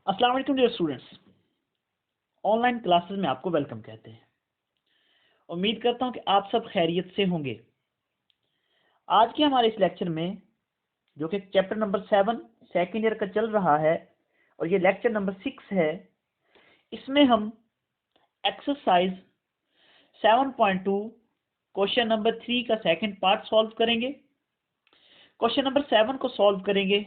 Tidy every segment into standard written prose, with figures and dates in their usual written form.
अस्सलाम वालेकुम dear students, online classes में आपको वेलकम कहते हैं। उम्मीद करता हूं कि आप सब खैरियत से होंगे। आज के हमारे इस लेक्चर में, जो कि चैप्टर नंबर 7 सेकेंड ईयर का चल रहा है और ये लेक्चर नंबर 6 है, इसमें हम एक्सरसाइज 7.2 क्वेश्चन नंबर 3 का सेकंड पार्ट सॉल्व करेंगे। क्वेश्चन नंबर 7 को सॉल्व करेंगे,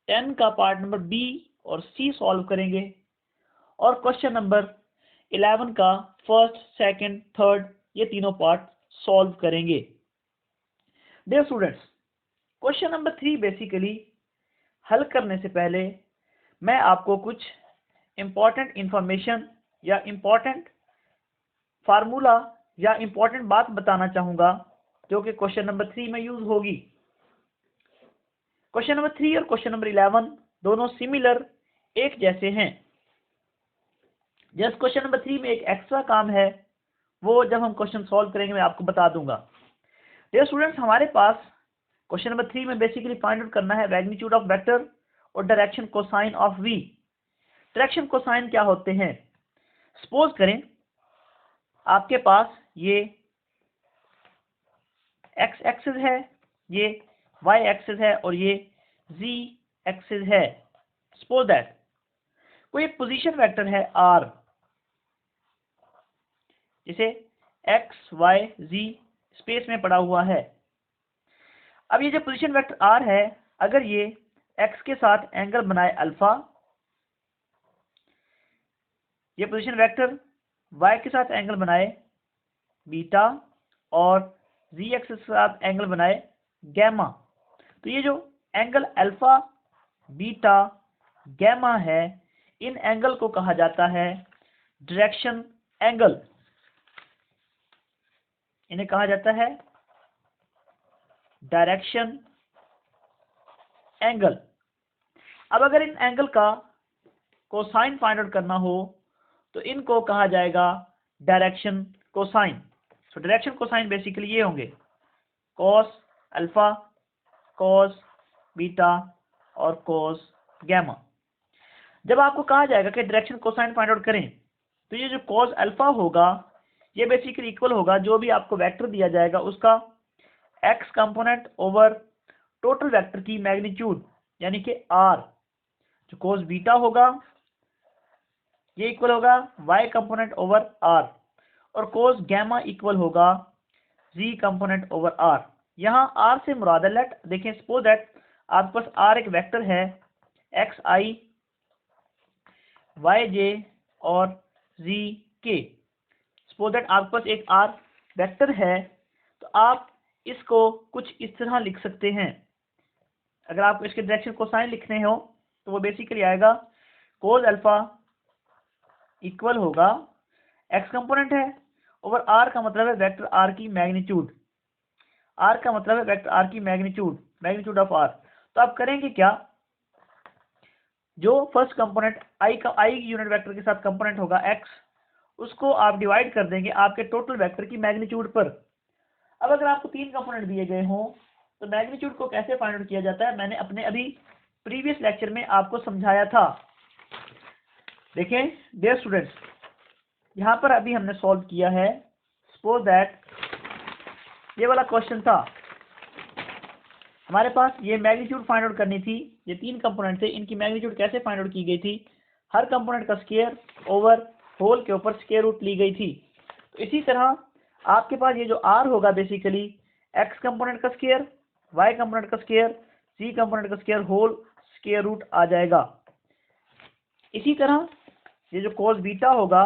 10 का पार्ट नंबर बी और सी सॉल्व करेंगे और क्वेश्चन नंबर 11 का फर्स्ट, सेकंड, थर्ड ये तीनों पार्ट सॉल्व करेंगे। Dear students, question number 3 basically हल करने से पहले मैं आपको कुछ इंपॉर्टेंट इंफॉर्मेशन या इंपॉर्टेंट फार्मूला या इंपॉर्टेंट बात बताना चाहूंगा जो कि क्वेश्चन नंबर 3 में यूज होगी। क्वेश्चन नंबर 3 और क्वेश्चन नंबर 11 दोनों सिमिलर, एक जैसे हैं। जस्ट क्वेश्चन नंबर 3 में एक एक्स्ट्रा काम है, वो जब हम क्वेश्चन सॉल्व करेंगे मैं आपको बता दूंगा। डियर स्टूडेंट्स, हमारे पास क्वेश्चन नंबर 3 में बेसिकली फाइंड आउट करना है मैग्नीट्यूड ऑफ वेक्टर और direction cosine of V. Direction cosine क्या होते हैं? सपोज करें आपके पास ये एक्स एक्सिस है, ये वाई एक्सिस है और ये जी एक्सिस है। सपोज दैट कोई एक पोजीशन वेक्टर है आर, जिसे एक्स वाई जी स्पेस में पड़ा हुआ है। अब ये जो पोजीशन वेक्टर आर है, अगर ये एक्स के साथ एंगल बनाए अल्फा, ये पोजीशन वेक्टर वाई के साथ एंगल बनाए बीटा और जी एक्स के साथ एंगल बनाए गैमा, तो ये जो एंगल अल्फा, बीटा, गैमा है, इन एंगल को कहा जाता है डायरेक्शन एंगल। इन्हें कहा जाता है डायरेक्शन एंगल। अब अगर इन एंगल का कोसाइन फाइंड आउट करना हो तो इनको कहा जाएगा डायरेक्शन कोसाइन। तो डायरेक्शन कोसाइन बेसिकली ये होंगे कॉस अल्फा, कॉस बीटा और कॉस गैमा। जब आपको कहा जाएगा कि डायरेक्शन कोसाइन फाइंड आउट करें, तो ये जो कॉस अल्फा होगा ये बेसिकली इक्वल होगा जो भी आपको वेक्टर दिया जाएगा उसका x component over total vector की मैग्नीट्यूड, यानी कि आर। जो कॉस बीटा होगा ये इक्वल होगा y कंपोनेंट ओवर r और cos गैमा इक्वल होगा z कंपोनेंट ओवर r। यहाँ r से मुराद है, लेट देखें, सपोज दैट आपके पास r एक वेक्टर है xi, yj और zk। सपोज दैट आपके पास एक r वेक्टर है, तो आप इसको कुछ इस तरह लिख सकते हैं। अगर आपको इसके डायरेक्शन कोसाइन लिखने हो तो वो बेसिकली आएगा cos अल्फा इक्वल होगा एक्स कंपोनेंट है ओवर आर का मतलब है वेक्टर आर की मैग्नीट्यूड, आर का मतलब है वेक्टर आर की मैग्नीट्यूड, मैग्नीट्यूड ऑफ आर। तो आप करेंगे क्या, जो फर्स्ट कंपोनेंट आई का आई यूनिट वेक्टर के साथ कंपोनेंट होगा एक्स, उसको आप डिवाइड कर देंगे आपके टोटल वेक्टर की मैग्नीट्यूड पर। अब अगर आपको 3 कंपोनेंट दिए गए हों तो मैग्नीट्यूड को कैसे फाइंड आउट किया जाता है, मैंने अपने अभी प्रीवियस लेक्चर में आपको समझाया था। देखें डियर स्टूडेंट्स, यहाँ पर अभी हमने सॉल्व किया है। सपोज दैट ये वाला क्वेश्चन था, हमारे पास ये मैग्नीट्यूड फाइंड आउट करनी थी। ये 3 कंपोनेंट थे, इनकी मैग्नीट्यूड कैसे फाइंड आउट की गई थी? हर कंपोनेंट का स्क्वायर ओवर होल के ऊपर स्क्वायर रूट ली गई थी। तो इसी तरह आपके पास ये जो आर होगा बेसिकली एक्स कंपोनेंट का स्क्वायर, वाई कंपोनेंट का स्क्वायर, सी कंपोनेंट का स्क्वायर, होल स्क्वायर रूट आ जाएगा। इसी तरह ये जो cos बीटा होगा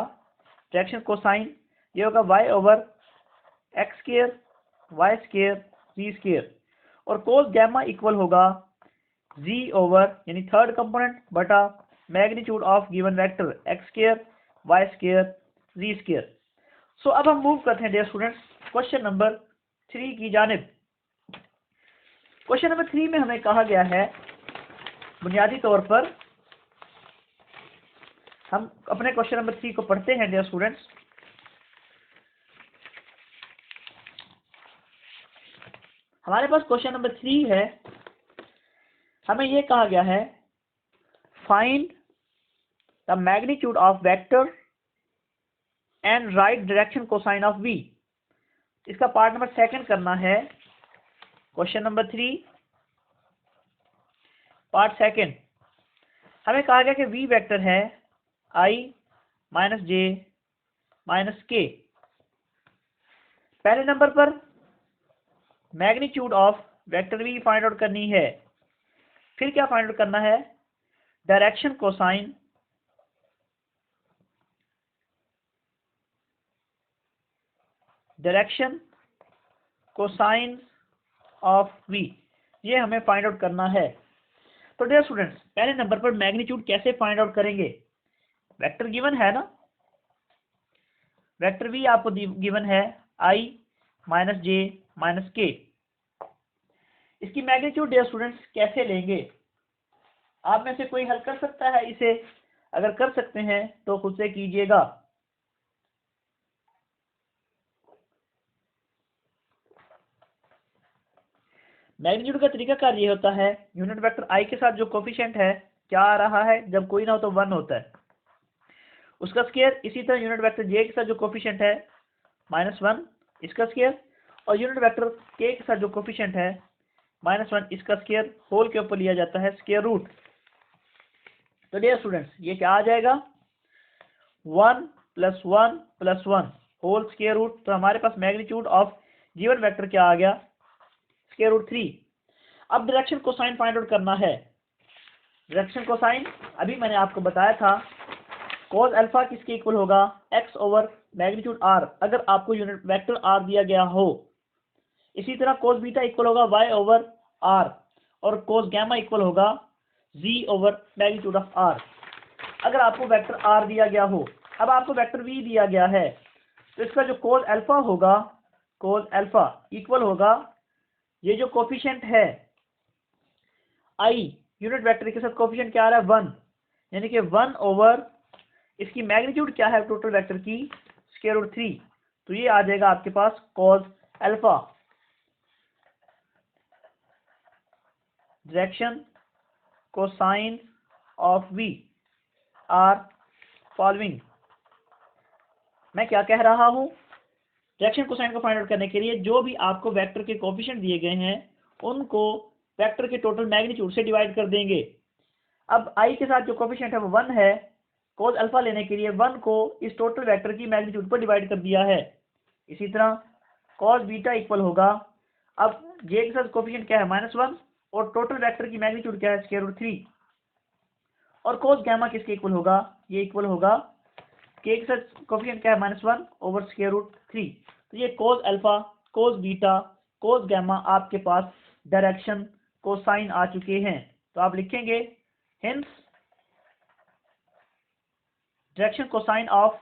डायरेक्शन कोसाइन, ये होगा y over X square, Y square, Z square और cos गैमा इक्वल होगा z ओवर यानी थर्ड कंपोनेंट बटा magnitude of given vector X square, Y square, Z square. So अब हम मूव करते हैं डियर स्टूडेंट्स क्वेश्चन नंबर 3 की जानिब। क्वेश्चन नंबर 3 में हमें कहा गया है, बुनियादी तौर पर हम अपने क्वेश्चन नंबर 3 को पढ़ते हैं डियर स्टूडेंट्स। हमारे पास क्वेश्चन नंबर 3 है, हमें यह कहा गया है find the magnitude of vector and right direction cosine of v। इसका पार्ट नंबर सेकंड करना है। Question number 3 part second. हमें कहा गया कि v वेक्टर है i minus j minus k। पहले नंबर पर magnitude of vector v find out करनी है। फिर क्या फाइंड आउट करना है? डायरेक्शन कोसाइन ऑफ v, ये हमें फाइंड आउट करना है। तो डियर स्टूडेंट्स, पहले नंबर पर मैग्नीट्यूड कैसे फाइंड आउट करेंगे? वेक्टर गिवन है ना, वेक्टर v आपको गिवन है i minus j minus k। इसकी मैग्नीट्यूड डियर स्टूडेंट्स कैसे लेंगे? आप में से कोई हल कर सकता है इसे? अगर कर सकते हैं तो खुद से कीजिएगा। मैग्नीट्यूड का तरीका कार ये होता है, यूनिट वेक्टर i के साथ जो कोफिशिएंट है क्या आ रहा है, जब कोई ना हो तो 1 होता है, उसका स्क्वायर। इसी तरह यूनिट वेक्टर j के साथ जो कोफिशिएंट है -1, इसका स्क्वायर। और यूनिट वेक्टर k के साथ जो कोफिशिएंट है -1, इसका स्क्वायर होल के ऊपर लिया जाता है स्क्वायर रूट। तो डियर स्टूडेंट्स, ये क्या आ जाएगा? 1 + 1 + 1 होल स्क्वायर रूट। तो हमारे पास मैग्नीट्यूड ऑफ गिवन वेक्टर क्या आ गया? Square root 3। अब डायरेक्शन कोसाइन फाइंड आउट करना है। डायरेक्शन कोसाइन अभी मैंने आपको बताया था, cos अल्फा किसके इक्वल होगा? x ओवर मैग्नीट्यूड r, अगर आपको यूनिट वेक्टर r दिया गया हो। इसी तरह cos बीटा इक्वल होगा y ओवर r, और cos गैमा इक्वल होगा z over magnitude of r, अगर आपको वेक्टर r दिया गया हो। अब आपको वेक्टर v दिया गया है, तो इसका जो cos अल्फा होगा, cos अल्फा इक्वल होगा, ये जो कोफिशिएंट है i यूनिट वेक्टर के साथ कोफिशिएंट क्या आ रहा है? 1, यानी कि 1 ओवर इसकी मैग्नीट्यूड क्या है टोटल वेक्टर की? Square root 3। तो ये आ जाएगा आपके पास cos alpha. Direction cosine of v are following. मैं क्या कह रहा हूं? डायरेक्शन कोसाइन को फाइंड आउट करने के लिए जो भी आपको वेक्टर के कोफिशिएंट दिए गए हैं उनको वेक्टर के टोटल मैग्नीट्यूड से डिवाइड कर देंगे। अब i के साथ जो कोफिशिएंट है वो 1 है, cos अल्फा लेने के लिए 1 को इस टोटल वेक्टर की मैग्नीट्यूड पर डिवाइड कर दिया है। इसी तरह cos बीटा इक्वल होगा, अब j के साथ कोफिशिएंट क्या है? -1, और टोटल वेक्टर की मैग्नीट्यूड क्या है? Square root 3। और cos गैमा किसके इक्वल होगा? ये इक्वल होगा k के साथ कोफिशिएंट क्या है? -1 ओवर स्क्वायर रूट 3। तो ये cos alpha, cos beta, cos gamma आपके पास डायरेक्शन कोसाइन आ चुके हैं। तो आप लिखेंगे hence direction cosine of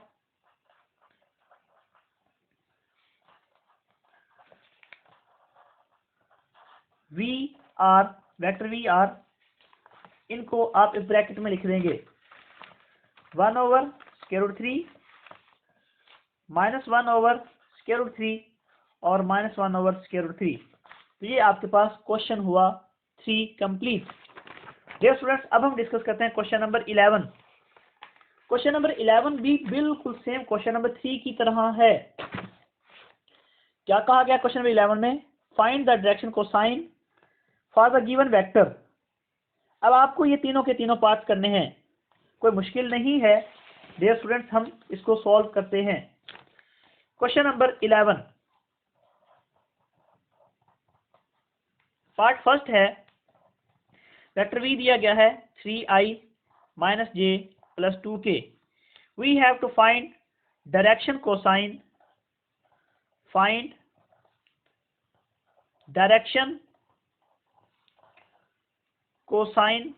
V are, vector V are, इनको आप इस ब्रैकेट में लिख देंगे 1 over square root 3, -1 over square root 3, और -1 ओवर स्क्वायर रूट 3। तो ये आपके पास क्वेश्चन हुआ 3 कंप्लीट। डियर स्टूडेंट्स, अब हम डिस्कस करते हैं क्वेश्चन नंबर 11। क्वेश्चन नंबर 11 भी बिल्कुल सेम क्वेश्चन नंबर 3 की तरह है। क्या कहा गया क्वेश्चन नंबर 11 में? Find the direction cosine for the given vector. अब आपको ये तीनों के तीनों पार्ट्स करने हैं, कोई मुश्किल नहीं है। डियर स्टूडेंट्स, हम इसको सॉल्व करते हैं। क्वेश्चन नंबर 11 पार्ट फर्स्ट है, वेक्टर v दिया गया है 3i minus j plus 2k। We have to find direction cosine, find direction cosine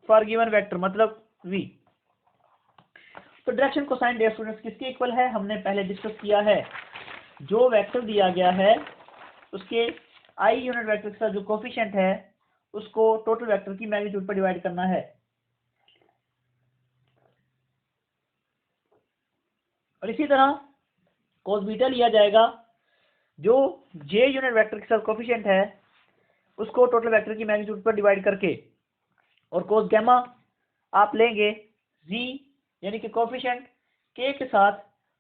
for given vector, मतलब v। तो डायरेक्शन कोसाइन डियर स्टूडेंट्स किसके इक्वल है? हमने पहले डिस्कस किया है, जो वेक्टर दिया गया है उसके i यूनिट वेक्टर के साथ जो कोफिशिएंट है उसको टोटल वेक्टर की मैग्नीट्यूड पर डिवाइड करना है। और इसी तरह cos बीटा लिया जाएगा, जो j यूनिट वेक्टर के साथ कोफिशिएंट है उसको टोटल वेक्टर की मैग्नीट्यूड पर डिवाइड करके, और cos गैमा आप लेंगे z यानी कि कोफिशिएंट k के साथ,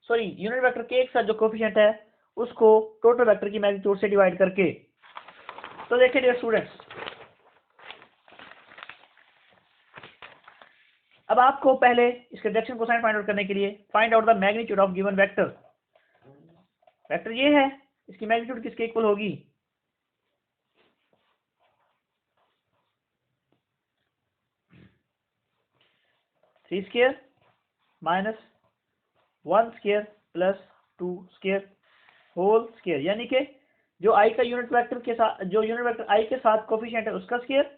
सॉरी यूनिट वेक्टर k के साथ जो कोफिशिएंट है उसको टोटल वेक्टर की मैग्नीट्यूड से डिवाइड करके। तो देखिए डियर स्टूडेंट्स, अब आपको पहले इसके डायरेक्शन कोसाइन फाइंड आउट करने के लिए find out the magnitude of given vector. Vector ये है, इसकी मैग्नीट्यूड किसके इक्वल होगी? 3 square minus 1 square plus 2 square whole square, यानी कि जो i का यूनिट वेक्टर के साथ, जो यूनिट वेक्टर i के साथ कोफिशिएंट है उसका स्क्वायर,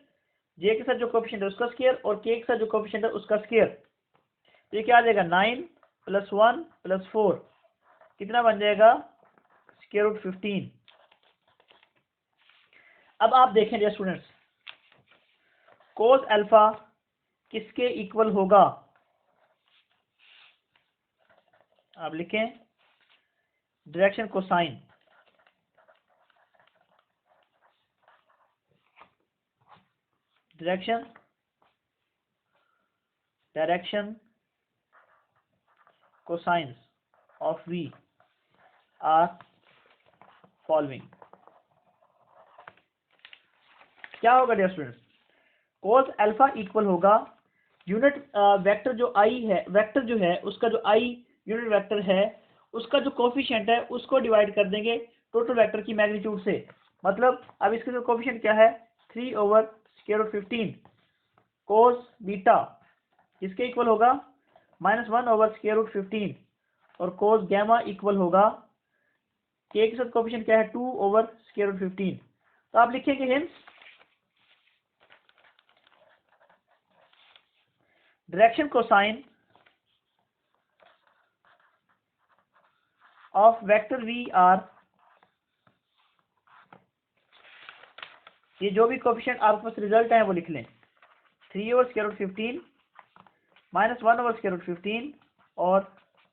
j के साथ जो कोफिशिएंट है उसका स्क्वायर और k के साथ जो कोफिशिएंट है उसका स्क्वायर। तो ये क्या आ जाएगा? 9 प्लस 1 प्लस 4 कितना बन जाएगा? Square root 15। अब आप देखें डियर स्टूडेंट्स, कोस अल्फा किसके इक्वल होगा? आप लिखें direction cosine, direction cosines of v are following. क्या होगा dear students? Cos alpha equal होगा यूनिट वेक्टर जो i है, वेक्टर जो है उसका जो i यूनिट वेक्टर है उसका जो कोफिशिएंट है उसको डिवाइड कर देंगे टोटल वेक्टर की मैग्नीट्यूड से। मतलब अब इसका जो कोफिशिएंट क्या है? 3 over square root 15 cos beta किसके इक्वल होगा? -1 ओवर स्क्वायर रूट 15 और कोस गैमा इक्वल होगा k के साथ कोफिशिएंट क्या है? 2 ओवर स्क्वायर रूट 15। तो आप लिखेंगे hence direction cosine of vector v are, ये जो भी कोफिशिएंट आपके पास रिजल्ट है वो लिख लें, 3 over square root 15 -1 over square root 15 और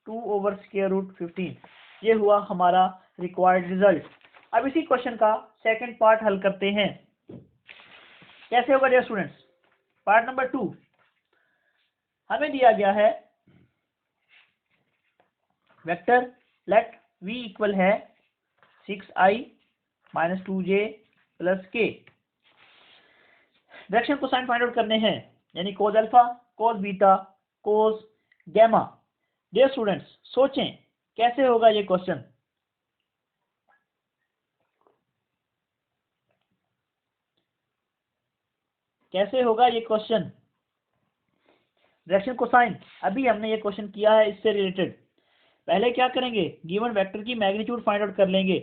2 ओवर स्क्वायर रूट 15। ये हुआ हमारा रिक्वायर्ड रिजल्ट। अब इसी क्वेश्चन का सेकंड पार्ट हल करते हैं। कैसे होगा डियर स्टूडेंट्स? पार्ट नंबर 2, हमें दिया गया है वेक्टर लेट v इक्वल है 6i minus 2j plus k। Direction cosine find out करने हैं, यानी कोस अल्फा, कोस बीटा, कोस गैमा। डियर स्टूडेंट्स सोचें कैसे होगा ये क्वेश्चन? कैसे होगा ये क्वेश्चन? डायरेक्शन कोसाइन, अभी हमने ये क्वेश्चन किया है इससे रिलेटेड। पहले क्या करेंगे? गिवन वेक्टर की मैग्नीट्यूड फाइंड आउट कर लेंगे,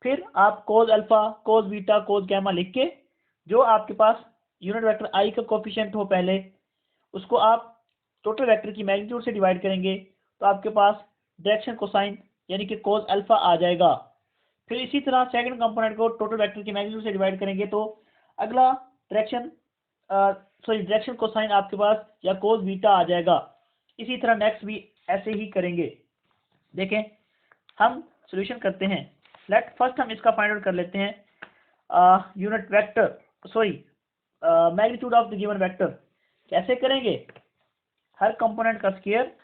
फिर आप कोस अल्फा, कोस बीटा, कोस गैमा लिख के जो आपके पास यूनिट वेक्टर i का कोफिशिएंट हो पहले उसको आप टोटल वेक्टर की मैग्नीट्यूड से डिवाइड करेंगे तो आपके पास डायरेक्शन कोसाइन यानी कि कोस अल्फा आ जाएगा। फिर इसी तरह सेकंड कंपोनेंट को टोटल वेक्टर की मैग्नीट्यूड से डिवाइड करेंगे तो अगला डायरेक्शन कोसाइन आपके पास या कोस बीटा आ जाएगा। इसी तरह नेक्स्ट भी ऐसे ही करेंगे। देखें हम सॉल्यूशन करते हैं। लेट फर्स्ट हम इसका फाइंड आउट कर लेते हैं unit vector, magnitude of the given vector. कैसे करेंगे? हर कंपोनेंट का स्क्वायर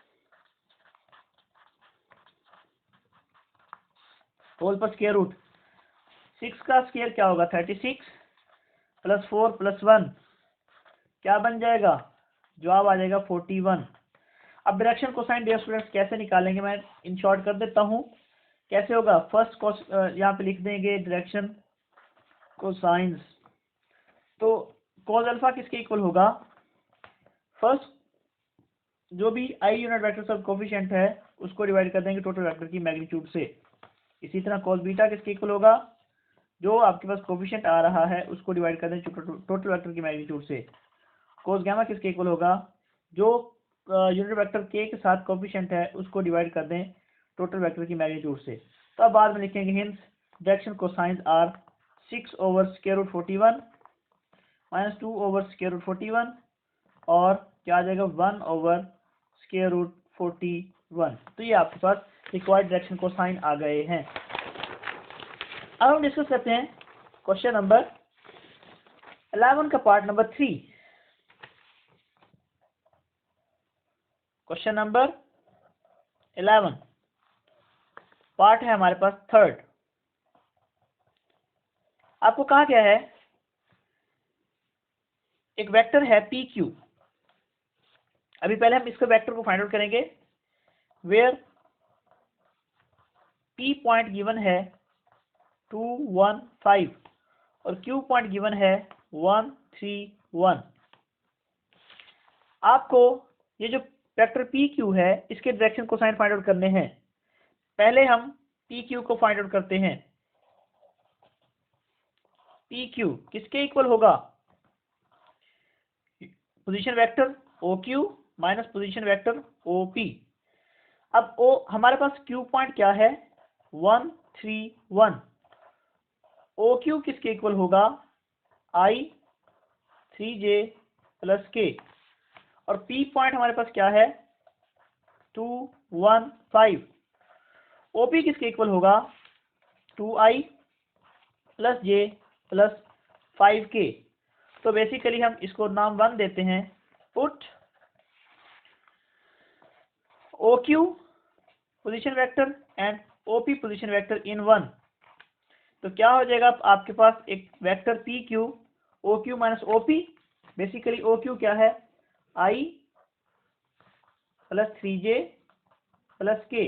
होल पर स्क्वायर रूट, 6 का स्क्वायर क्या होगा? 36 प्लस 4 प्लस 1 क्या बन जाएगा? जवाब आ जाएगा 41। अब डायरेक्शन कोसाइन डियर स्टूडेंट्स कैसे निकालेंगे? मैं इन शॉर्ट कर देता हूं। कैसे होगा? फर्स्ट कोस यहाँ पे लिख देंगे डायरेक्शन कोसाइंस। तो कोस अल्फा किसके इक्वल होगा? फर्स्ट जो भी आई यूनिट वेक्टर सब कोफिशिएंट है उसको डिवाइड कर देंगे टोटल वेक्टर की मैग्नीट्यूड से। इसी तरह कोस बीटा किसके इक्वल होगा? जो आपके पास कोफिशिएंट आ रहा है उसको डिवाइड कर देंगे टोटल वेक्टर की मैग्नीट्यूड से। कोस गैमा किसके इक्वल होगा? जो यूनिट वेक्टर k के साथ कोफिशिएंट है उसको डिवाइड कर दें टोटल वेक्टर की मैग्नीट्यूड से। तो अब बाद में लिखेंगे hence direction cosines are 6 over square root 41 minus 2 over square root 41 और क्या आ जाएगा? 1 ओवर स्क्वायर रूट 41। तो ये आपके पास रिक्वायर्ड डायरेक्शन कोसाइन आ गए हैं। अब हम डिस्कस करते हैं क्वेश्चन नंबर 11 का part number 3। Question number 11 part है हमारे पास थर्ड। आपको कहा गया है एक वेक्टर है पी क्यू। अभी पहले हम इसके वेक्टर को फाइंड आउट करेंगे, वेयर पी पॉइंट गिवन है 2 1 5 और क्यू पॉइंट गिवन है 1 3 1। आपको ये जो वेक्टर पी क्यू है इसके डायरेक्शन कोसाइन फाइंड आउट करने हैं। पहले हम पी क्यू को फाइंड आउट करते हैं। पी क्यू किसके इक्वल होगा? Position vector O Q minus position vector O P. अब ओ हमारे पास क्यू पॉइंट क्या है? 1 3 1। ओ क्यू किसके इक्वल होगा? आई 3j प्लस के। और पी पॉइंट हमारे पास क्या है? 2 1 5। ओपी किसके इक्वल होगा? 2i प्लस जे प्लस 5k। तो बेसिकली हम इसको नाम 1 देते हैं। Put O Q position vector and OP position vector in 1। तो क्या हो जाएगा? आपके पास एक vector P Q O Q minus OP. Basically O Q क्या है? I plus 3j plus K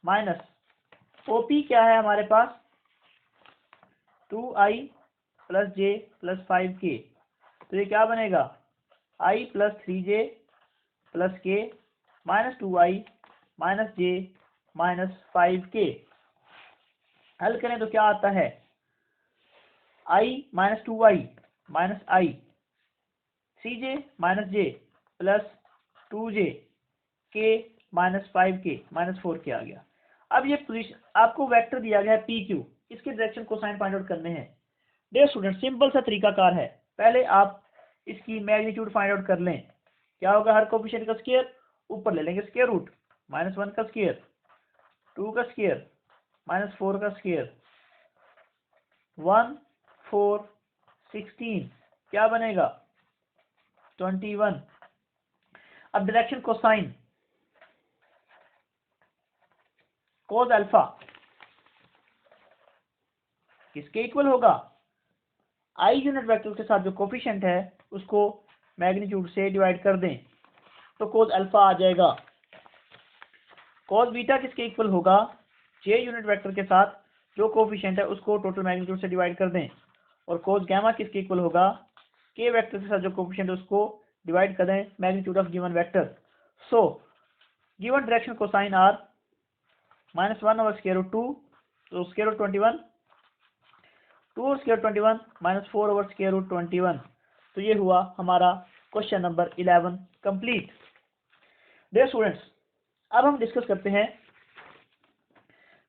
minus OP क्या है हमारे पास? 2i प्लस जे प्लस 5k। तो ये क्या बनेगा? i plus 3j plus K minus 2i minus J minus 5k। हल करें तो क्या आता है? i minus 2i minus i 3j minus J plus 2j के माइनस 5k माइनस 4k आ गया। अब ये पोजीशन आपको वेक्टर दिया गया है पी क्यू, इसके डायरेक्शन को साइन फाइंड आउट करने हैं। डियर स्टूडेंट सिंपल सा तरीकाकार है। पहले आप इसकी मैग्नीट्यूड फाइंड आउट कर लें। क्या होगा? हर कोफिशिएंट का स्क्वायर ऊपर ले लेंगे स्क्वायर रूट, -1 का स्क्वायर, 2 का स्क्वायर, -4 का स्क्वायर, 1 4 16 क्या बनेगा? 21। अब डायरेक्शन कोसाइन कोस अल्फा किसके इक्वल होगा? आई यूनिट वेक्टर के साथ जो कोफिशिएंट है उसको मैग्नीट्यूड से डिवाइड कर दें तो कोस अल्फा आ जाएगा। कोस बीटा किसके इक्वल होगा? जे यूनिट वेक्टर के साथ जो कोफिशिएंट है उसको टोटल मैग्नीट्यूड से डिवाइड कर दें। और कोस गामा किसके इक्वल होगा? के वेक्टर के साथ जो कोफिशिएंट है उसको डिवाइड कर दें magnitude of given vector. So given direction cosine are -1 over square root 2, तो square root 21, 2 over square 21 -4 over square root 21। तो ये हुआ हमारा question number 11 complete. Dear students अब हम डिस्कस करते हैं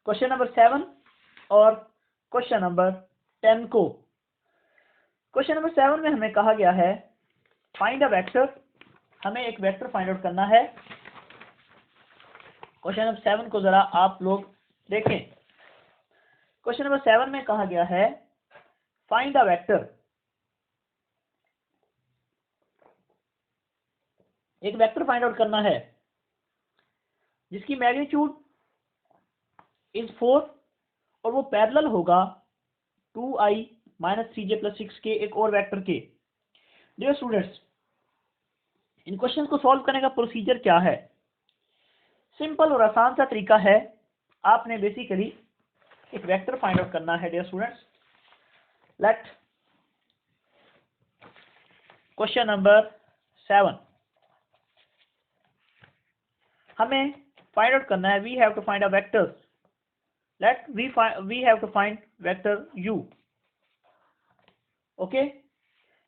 क्वेश्चन नंबर 7 और क्वेश्चन नंबर 10 को। क्वेश्चन नंबर 7 में हमें कहा गया है फाइंड अ वेक्टर। हमें एक वेक्टर फाइंड आउट करना है। क्वेश्चन नंबर 7 को जरा आप लोग देखें। क्वेश्चन नंबर 7 में कहा गया है फाइंड अ वेक्टर। एक वेक्टर फाइंड आउट करना है जिसकी मैग्नीट्यूड इज 4 और वो पैरेलल होगा 2i minus 3j plus 6k एक और वेक्टर के। डियर स्टूडेंट्स इन क्वेश्चन को सॉल्व करने का प्रोसीजर क्या है? सिंपल और आसान सा तरीका है। आपने बेसिकली एक वेक्टर फाइंड आउट करना है। Dear students let question number 7 हमें फाइंड आउट करना है। We have to find a vector. Let we have to find vector u। Okay,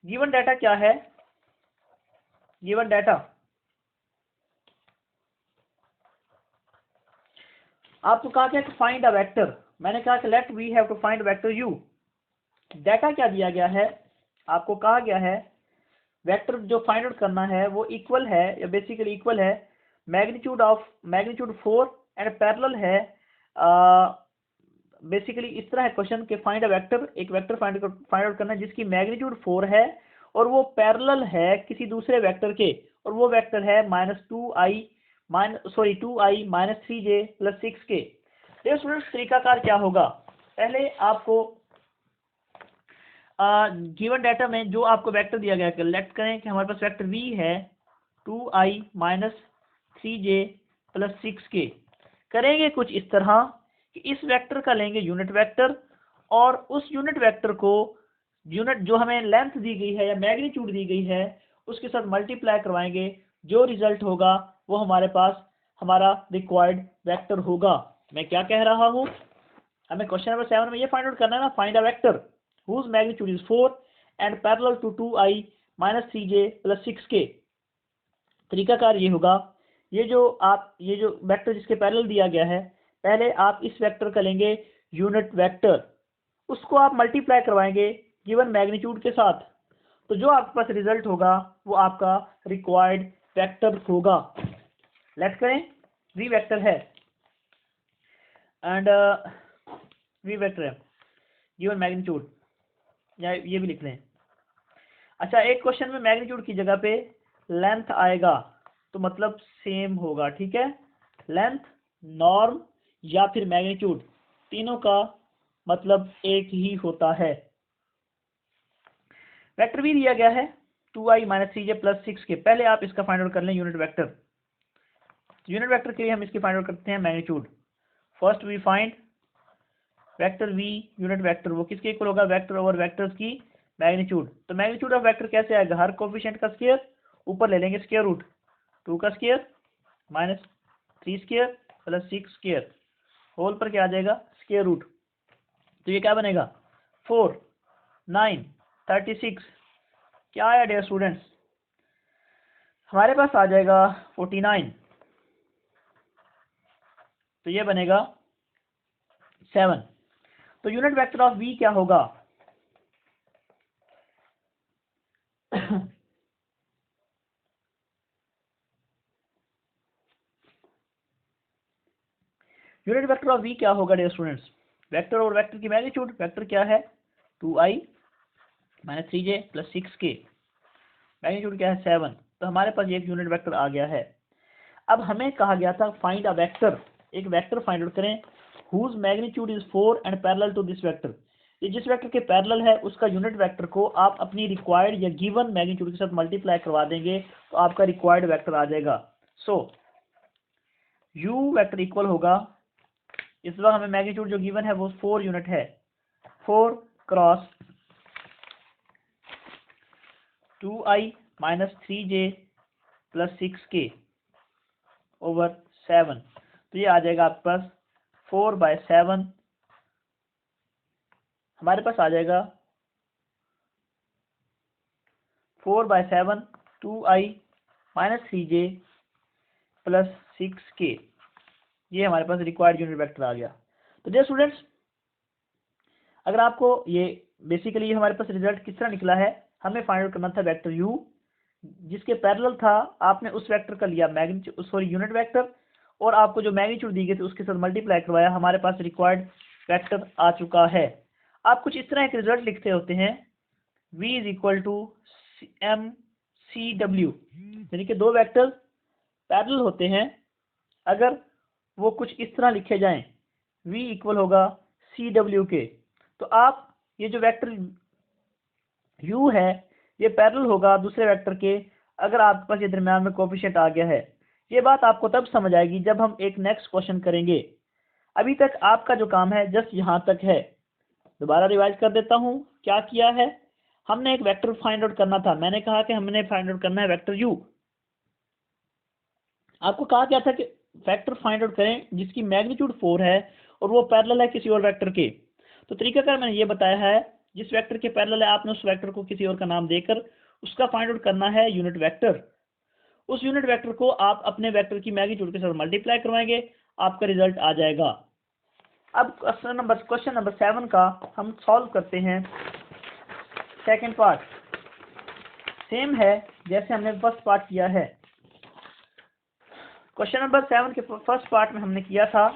given data क्या है? गिवन डाटा आपको कहा क्या फाइंड अ वेक्टर। मैंने कहा कि let we have to find vector u। Data क्या दिया गया है? आपको कहा गया है वेक्टर जो फाइंड आउट करना है वो इक्वल है या बेसिकली इक्वल है मैग्नीट्यूड 4 एंड पैरेलल है। बेसिकली इस तरह है क्वेश्चन के फाइंड अ वेक्टर। एक वेक्टर फाइंड आउट करना है जिसकी मैग्नीट्यूड 4 है और वो पैरेलल है किसी दूसरे वेक्टर के और वो वेक्टर है -2i minus 3j plus 6k। देखिए स्टूडेंट्स, तरीकाकार क्या होगा, पहले आपको गिवन डाटा में जो आपको वेक्टर दिया गया है, लेट करें कि हमारे पास वेक्टर v है 2i minus 3j plus 6k। करेंगे कुछ इस तरह कि इस वेक्टर का लेंगे यूनिट वेक्टर, और उस यूनिट वेक्टर को यूनिट जो हमें लेंथ दी गई है या मैग्नीट्यूड दी गई है उसके साथ मल्टीप्लाई करवाएंगे। जो रिजल्ट होगा वो हमारे पास हमारा रिक्वायर्ड वेक्टर होगा। मैं क्या कह रहा हूँ, हमें क्वेश्चन नंबर 7 में ये फाइंड आउट करना है ना, find a vector whose magnitude is 4 and parallel to 2i minus 3j plus 6k। तरीकाकार ये होगा, ये जो वेक्टर जिसके पैरेलल दिया गया है, पहले आप इस वेक्टर का लेंगे यूनिट वेक्टर, उसको आप मल्टीप्लाई करवाएंगे गिवन मैग्नीट्यूड के साथ, तो जो आपके पास रिजल्ट होगा वो आपका रिक्वायर्ड वेक्टर होगा। लेट करें वी वेक्टर है एंड वी वेक्टर है गिवन मैग्नीट्यूड, या ये भी लिख लें। अच्छा, एक क्वेश्चन में मैग्नीट्यूड की जगह पे लेंथ आएगा तो मतलब सेम होगा, ठीक है। लेंथ, नॉर्म या फिर मैग्नीट्यूड, तीनों का मतलब एक ही होता है। वेक्टर भी दिया गया है 2i minus 3j plus 6k। पहले आप इसका फाइंड आउट कर लें यूनिट वेक्टर। यूनिट वेक्टर के लिए हम इसकी फाइंड आउट करते हैं magnitude. First we find vector v unit vector, वो किसके इक्वल होगा, वेक्टर ओवर वेक्टर्स की मैग्नीट्यूड। तो मैग्नीट्यूड ऑफ वेक्टर कैसे आएगा, हर कोफिशिएंट का स्क्वायर, ऊपर ले लेंगे स्क्वायर रूट, 2 का square minus 3 square plus 6 square, whole पर क्या आ जाएगा, स्क्वायर रूट। तो ये क्या बनेगा, 4 9 36। क्या आया डियर स्टूडेंट्स, हमारे पास आ जाएगा 49। तो ये बनेगा 7। तो यूनिट वेक्टर ऑफ v क्या होगा, यूनिट वेक्टर ऑफ v क्या होगा डियर स्टूडेंट्स, वेक्टर और वेक्टर की मैग्नीट्यूड। वेक्टर क्या है 2i minus 3j plus 6k, magnitude क्या है 7। तो हमारे पास एक यूनिट वेक्टर आ गया है। अब हमें कहा गया था फाइंड अ वेक्टर, एक वेक्टर फाइंड आउट करें whose magnitude is 4 and parallel to this vector। ये जिस वेक्टर के पैरेलल है उसका यूनिट वेक्टर को आप अपनी रिक्वायर्ड या गिवन मैग्नीट्यूड के साथ मल्टीप्लाई करवा देंगे तो आपका रिक्वायर्ड वेक्टर आ जाएगा। सो u वेक्टर इक्वल होगा, इस बार हमें मैग्नीट्यूड जो गिवन है वो 4 यूनिट है, 4 cross 2i minus 3j plus 6k over 7। तो ये आ जाएगा आपके पास 4/7, हमारे पास आ जाएगा 4/7 2i minus 3j plus 6k। ये हमारे पास रिक्वायर्ड यूनिट वेक्टर आ गया। तो डियर स्टूडेंट्स, अगर आपको ये बेसिकली ये हमारे पास रिजल्ट किस तरह निकला है, हमें फाइंड आउट करना था वेक्टर u जिसके पैरेलल था, आपने उस वेक्टर का लिया यूनिट वेक्टर, और आपको जो मैग्नीट्यूड दी गई थी उसके साथ मल्टीप्लाई करवाया, हमारे पास रिक्वायर्ड वेक्टर आ चुका है। आप कुछ इस तरह एक रिजल्ट लिखते होते हैं v is equal to mcw, यानी कि दो वेक्टर पैरेलल होते हैं, अगर वो कुछ इस तरह लिखे जाएं v इक्वल होगा cw के, तो आप ये जो वेक्टर u है ये पैरेलल होगा दूसरे वेक्टर के अगर आपके पास ये दरम्यान में कोफिशिएंट आ गया है। ये बात आपको तब समझ आएगी जब हम एक नेक्स्ट क्वेश्चन करेंगे। अभी तक आपका जो काम है जस्ट यहाँ तक है। दोबारा रिवाइज कर देता हूँ क्या किया है। हमने एक वेक्टर फाइंड आउट करना था, मैंने कहा कि हमने फाइंड आउट करना है वेक्टर u। आपको कहा गया था कि वेक्टर फाइंड आउट करें जिसकी मैग्नीट्यूड 4 है और वो पैरेलल है किसी और वेक्टर के। तो तरीकाकार मैंने ये बताया है, जिस वेक्टर के पैरेलल है आपने उस वेक्टर को किसी और का नाम देकर उसका फाइंड आउट करना है यूनिट वेक्टर। उस यूनिट वेक्टर को आप अपने वेक्टर की मैग्नीट्यूड के साथ मल्टीप्लाई करवाएंगे, आपका रिजल्ट आ जाएगा। अब क्वेश्चन नंबर 7 का हम सॉल्व करते हैं। सेकंड पार्ट सेम है जैसे हमने फर्स्ट पार्ट किया है। क्वेश्चन नंबर 7 के फर्स्ट पार्ट में हमने किया था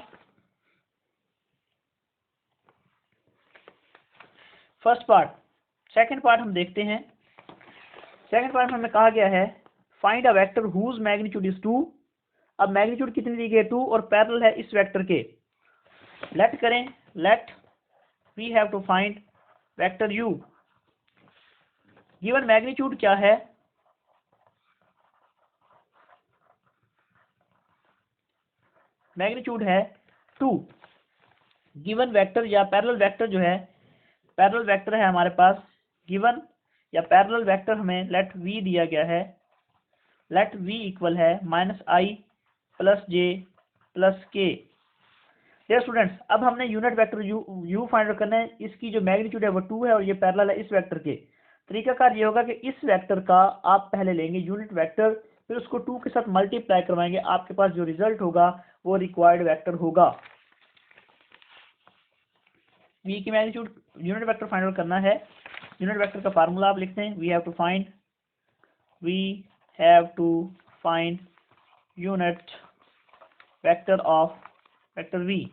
फर्स्ट पार्ट। सेकंड पार्ट हम देखते हैं। सेकंड पार्ट में हमें कहा गया है find a vector whose magnitude is 2। अब मैग्नीट्यूड कितनी दी गई है 2 और पैरेलल है इस वेक्टर के। लेट करें, let we have to find vector u। Given magnitude क्या है, मैग्नीट्यूड है 2। गिवन वेक्टर या पैरेलल वेक्टर जो है, पैरेलल वेक्टर है हमारे पास, गिवन या पैरेलल वेक्टर हमें लेट v दिया गया है। लेट v इक्वल है -i plus j plus k। Dear students, अब हमने यूनिट वेक्टर u फाइंड करना है। इसकी जो मैग्नीट्यूड है वो 2 है और ये पैरेलल है इस वेक्टर के। तरीकाकार ये होगा कि इस वेक्टर का आप पहले लेंगे यूनिट वेक्टर, फिर उसको 2 के साथ मल्टीप्लाई करवाएंगे। आपके पास जो रिजल्ट होगा वो रिक्वायर्ड वेक्टर होगा। v की magnitude unit vector find out करना है। यूनिट वेक्टर का फार्मूला आप लिखते हैं, we have to find unit vector of vector v।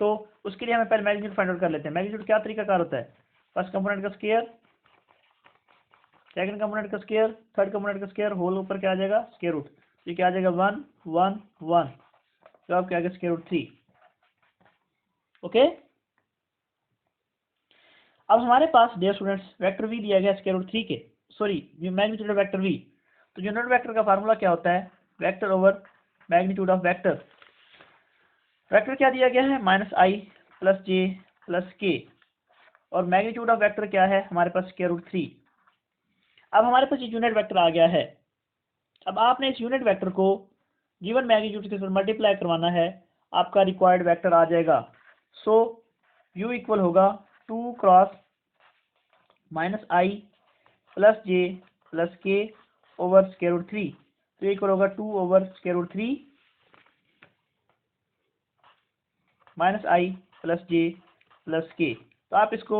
तो उसके लिए हमें पहले मैग्नीट्यूड फाइंड आउट कर लेते हैं। मैग्नीट्यूड क्या तरीकाकार होता है, फर्स्ट कंपोनेंट का स्क्वायर, सेकंड कंपोनेंट का स्क्वायर, थर्ड कंपोनेंट का स्क्वायर, होल ऊपर क्या आ जाएगा स्क्वायर रूट। ये क्या आ जाएगा 1 1 1, तो अब क्या आ गया स्क्वायर रूट 3। ओके, अब हमारे पास डियर स्टूडेंट्स वेक्टर v दिया गया स्क्वायर रूट 3 के, sorry magnitude of vector v। तो यूनिट वेक्टर का फार्मूला क्या होता है, vector over magnitude of vector. Vector क्या दिया गया है -i plus j plus k, और मैग्नीट्यूड ऑफ वेक्टर क्या है हमारे पास स्क्वायर रूट 3। अब हमारे पास ये यूनिट वेक्टर आ गया है। अब आपने इस यूनिट वेक्टर को गिवन मैग्नीट्यूड के साथ मल्टीप्लाई करवाना है, आपका रिक्वायर्ड वेक्टर आ जाएगा। सो u इक्वल होगा 2 cross -i plus j plus k over square root 3। तो इक्वल होगा 2 over square root 3 -i plus j plus k। तो आप इसको,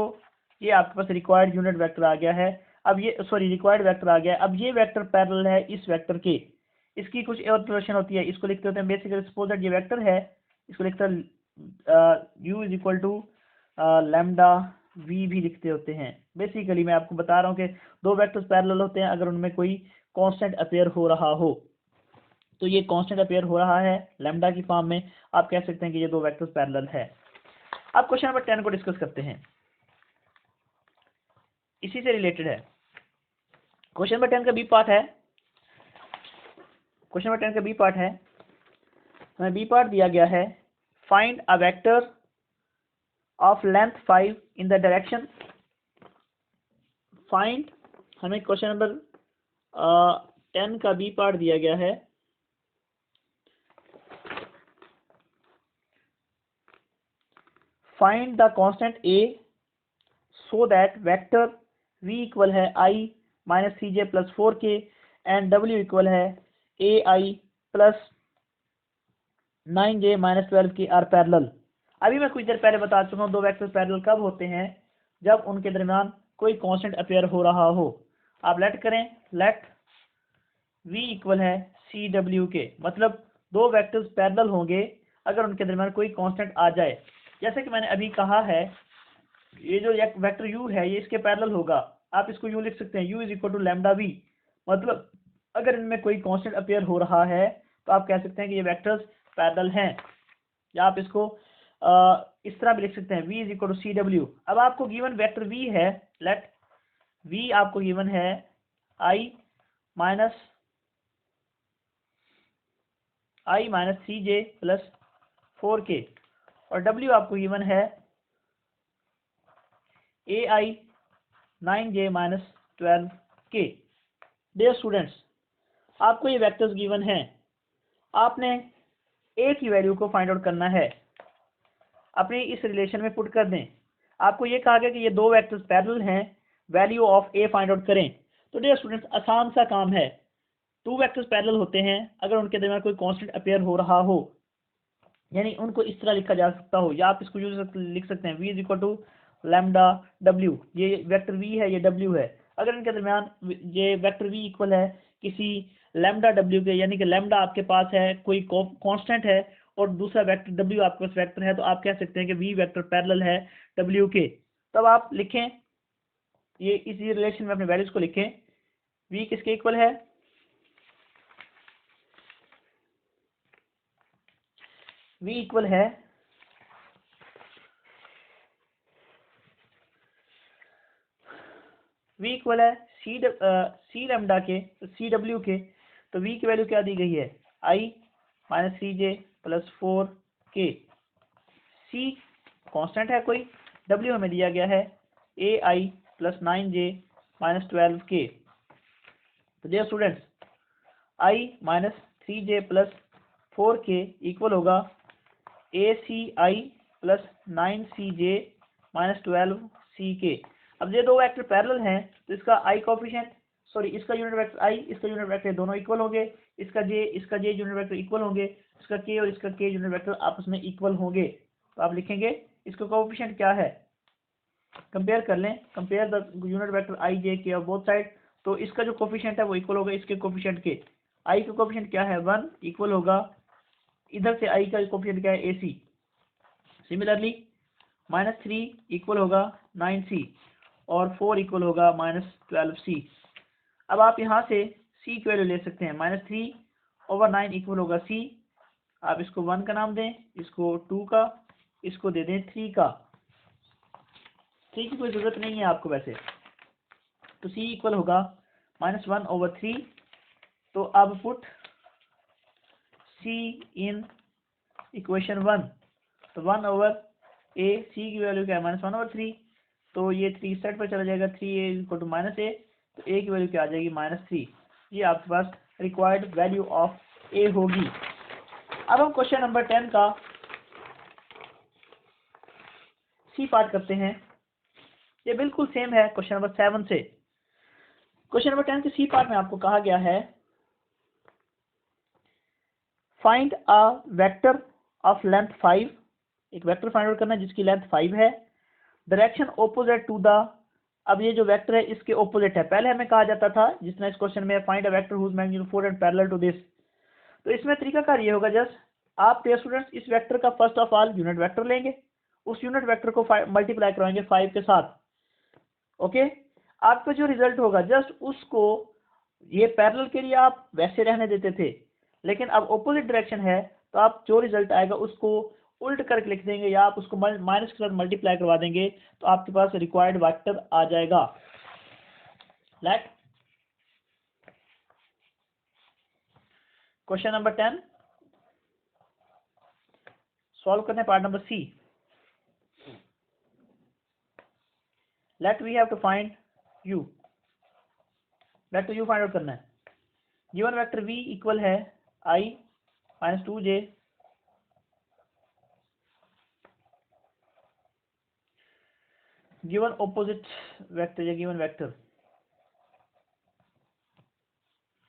ये आपके पास रिक्वायर्ड यूनिट वेक्टर आ गया है। अब ये सॉरी रिक्वायर्ड वेक्टर आ गया है। अब ये वेक्टर पैरेलल है इस वेक्टर के। इसकी कुछ और नोटेशन होती है, इसको लिखते होते हैं बेसिकली, सपोज दैट ये वेक्टर है, इसको लिखते हैं u is equal to lambda v भी लिखते होते हैं। बेसिकली मैं आपको बता रहा हूँ कि दो वेक्टर्स पैरेलल होते हैं अगर उनमें कोई कांस्टेंट अपीयर हो रहा हो। तो ये कांस्टेंट अपीयर हो रहा है लैम्डा की फॉर्म में, आप कह सकते हैं कि ये दो वेक्टर्स पैरेलल है। अब क्वेश्चन नंबर 10 को डिस्कस करते हैं, इसी से रिलेटेड है। क्वेश्चन नंबर 10 का बी पार्ट है, क्वेश्चन नंबर 10 का बी पार्ट है, हमें बी पार्ट दिया गया है, find a vector of length 5 in the direction. Find, हमें क्वेश्चन नंबर 10 का बी पार्ट दिया गया है, find the constant a so that vector v equal है i minus C J plus 4k and w equal है ai plus 9j minus 12k are parallel. अभी मैं कुछ देर पहले बता चुका हूँ दो वेक्टर्स पैरेलल कब होते हैं, जब उनके दरमियान कोई कांस्टेंट अपीयर हो रहा हो। आप लेट करें, लेट v इक्वल है सी डब्ल्यू के, मतलब दो वेक्टर्स पैरेलल होंगे अगर उनके दरमियान कोई कांस्टेंट आ जाए। जैसे कि मैंने अभी कहा है, ये जो वेक्टर u है ये इसके पैरेलल होगा। आप इसको u लिख सकते हैं, u is equal to lambda v, मतलब अगर इनमें कोई कांस्टेंट अपीयर हो रहा है तो आप कह सकते हैं कि ये वेक्टर्स पैरेलल हैं। या आप इसको इस तरह भी लिख सकते हैं, v is equal to C W. अब आपको गिवन वेक्टर v है, लेट v आपको गिवन है i minus C J plus 4k, और w आपको गिवन है ai 9j minus 12k। Dear students, आपको ये वेक्टर्स गिवन हैं, आपने a की वैल्यू को फाइंड आउट करना है, अपनी इस रिलेशन में पुट कर दें। आपको ये कहा गया कि ये दो वेक्टर्स पैरेलल हैं, value of a find out करें। तो डियर स्टूडेंट्स, आसान सा काम है, टू वेक्टर्स पैरेलल होते हैं अगर उनके दरमियान कोई कांस्टेंट अपीयर हो रहा हो, यानी उनको इस तरह लिखा जा सकता हो, या आप इसको यूज लिख सकते हैं v is equal to lambda w। ये वेक्टर v है, ये w है। अगर इनके दरमियान ये वेक्टर v इक्वल है किसी लैम्डा w के, यानी कि लैम्डा आपके पास है कोई कांस्टेंट है और दूसरा वेक्टर w आपके पास वेक्टर है, तो आप कह सकते हैं कि v वेक्टर पैरेलल है w के। तब आप लिखें, ये इसी रिलेशन में अपने वैल्यूज को लिखें, v किसके इक्वल है, v इक्वल है v इक्वल है सी लैम्डा के, सी डब्ल्यू के। तो v की वैल्यू क्या दी गई है, i minus 3j plus 4k। c constant है कोई, w हमें दिया गया है ai plus 9j minus 12k। तो dear students, i minus 3j plus 4k equal होगा aci plus 9cj minus 12ck। अब ये दो वेक्टर पैरेलल हैं, तो इसका i कोफिशिएंट, सॉरी इसका यूनिट वेक्टर i, इसका यूनिट वेक्टर दोनों इक्वल होंगे, इसका j यूनिट वेक्टर इक्वल होंगे, इसका k और इसका k यूनिट वेक्टर आपस में इक्वल होंगे। तो आप लिखेंगे इसका कोफिशिएंट क्या है, कंपेयर कर लें, compare the unit vector i j k of both side. तो इसका जो कोफिशिएंट है वो इक्वल होगा इसके कोफिशिएंट के। i का कोफिशिएंट क्या है 1, इक्वल होगा इधर से i का कोफिशिएंट क्या है ac। सिमिलरली माइनस 3 इक्वल होगा 9c और 4 इक्वल होगा माइनस 12c। अब आप यहाँ से c की वैल्यू ले सकते हैं, माइनस 3/9 इक्वल होगा c। आप इसको 1 का नाम दें, इसको 2 का, इसको दे दें 3 का। 3 की कोई ज़रूरत नहीं है आपको वैसे। तो c इक्वल होगा -1/3। तो अब पुट c इन इक्वेशन 1। तो 1/a, c की वैल्यू क्या है -1/3। तो ये 3 सेट पर चला जाएगा, 3a इक्वल टू -a। तो a की वैल्यू क्या आ जाएगी -3। ये आपके पास रिक्वायर्ड वैल्यू ऑफ a होगी। अब हम क्वेश्चन नंबर 10 का सी पार्ट करते हैं। ये बिल्कुल सेम है क्वेश्चन नंबर 7 से। क्वेश्चन नंबर 10 के सी पार्ट में आपको कहा गया है find a vector of length 5। एक वेक्टर फाइंड आउट करना है जिसकी लेंथ 5 है, डायरेक्शन ओपोजिट टू द। अब ये जो वेक्टर है इसके ओपोजिट है। पहले हमें कहा जाता था जिसने इस क्वेश्चन में find a vector whose magnitude 4 and parallel to this. तो इसमें तरीकाकार ये होगा, जस्ट आप डियर स्टूडेंट्स इस वेक्टर का first of all unit vector लेंगे, उस यूनिट वेक्टर को मल्टीप्लाई करवाएंगे 5 के साथ। ओके, आपका जो रिजल्ट होगा जस्ट उसको, ये पैरेलल के लिए आप वैसे रहने देते थे, लेकिन अब ऑपोजिट डायरेक्शन है तो आप जो रिजल्ट आएगा उसको उल्ट करके लिख देंगे या आप उसको माइनस के साथ मल्टीप्लाई करवा देंगे, तो आपके पास रिक्वायर्ड वेक्टर आ जाएगा। लेट क्वेश्चन नंबर 10 सॉल्व करने part number C. Let we have to find u। Vector u find out करना है। गिवन वेक्टर v इक्वल है i minus 2j given opposite vector या given vector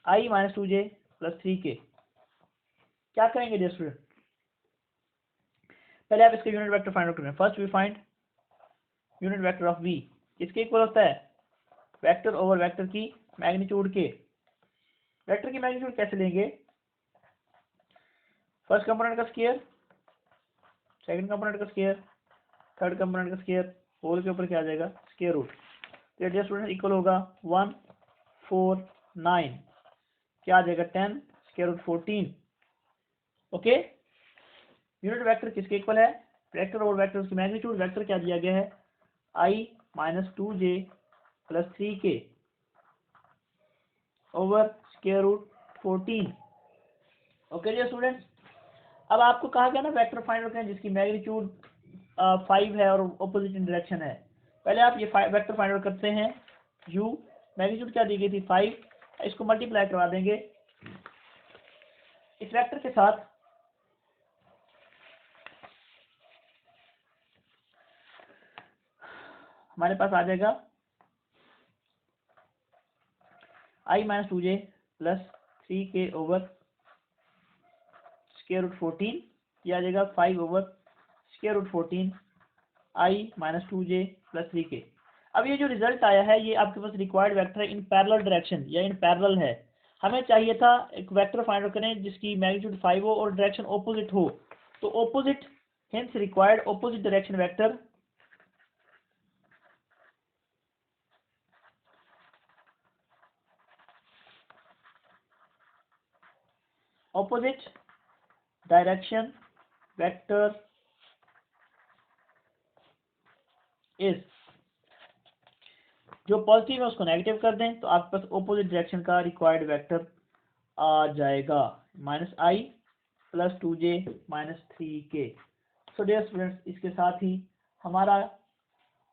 i minus 2j plus 3k। क्या करेंगे dear student, पहले आप इसका unit vector find out करें। First we find unit vector of v। किसके इक्वल होता है, वेक्टर ओवर वेक्टर की मैग्नीट्यूड के। वेक्टर की मैग्नीट्यूड कैसे लेंगे, फर्स्ट कंपोनेंट का स्क्वायर, सेकंड कंपोनेंट का स्क्वायर, थर्ड कंपोनेंट का स्क्वायर, होल के ऊपर क्या आ जाएगा स्क्वायर रूट। तो डियर स्टूडेंट इक्वल होगा 1 4 9, क्या आ जाएगा 10 स्क्वायर रूट 14। ओके, यूनिट वेक्टर किसके इक्वल है, वेक्टर और वेक्टर की मैग्नीट्यूड। वेक्टर क्या दिया गया है i minus 2j plus 3k over square root 14। Okay dear students, अब आपको कहा गया ना वेक्टर फाइंड आउट करें जिसकी मैग्नीट्यूड 5 है और ऑपोजिट इन डायरेक्शन है। पहले आप ये वेक्टर फाइंड आउट करते हैं u, मैग्नीट्यूड क्या दी गई थी 5, इसको मल्टीप्लाई करवा देंगे इस वेक्टर के साथ। हमारे पास आ जाएगा i minus 2j plus 3k over square root 14, ये आ जाएगा 5 over square root 14 i minus 2j plus 3k। अब ये जो रिजल्ट आया है ये आपके पास रिक्वायर्ड वेक्टर है इन पैरेलल डायरेक्शन या इन पैरेलल है। हमें चाहिए था एक वेक्टर फाइंड आउट करें जिसकी मैग्नीट्यूड 5 हो और डायरेक्शन ऑपोजिट हो। तो opposite, hence required opposite direction vector opposite direction vector is, जो पॉजिटिव है उसको नेगेटिव कर दें तो आपके पास ऑपोजिट डायरेक्शन का रिक्वायर्ड वेक्टर आ जाएगा -i + 2j - 3k। So dear students, इसके साथ ही हमारा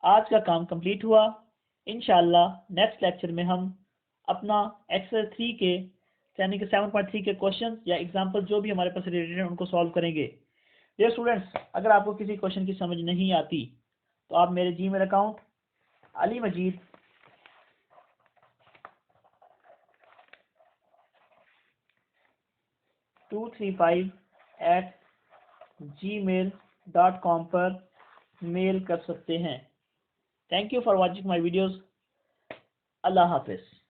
आज का काम कंप्लीट हुआ। इंशाल्लाह नेक्स्ट लेक्चर में हम अपना एक्सरसाइज 3 के यानी कि 7.3 के क्वेश्चंस या एग्जांपल जो भी हमारे पास रिलेटेड हैं उनको सॉल्व करेंगे। डियर स्टूडेंट्स, अगर आपको किसी क्वेश्चन की समझ नहीं आती तो आप मेरे जीमेल अकाउंट alimajid235@gmail.com पर मेल कर सकते हैं। Thank you for watching my videos. अल्लाह हाफिज़।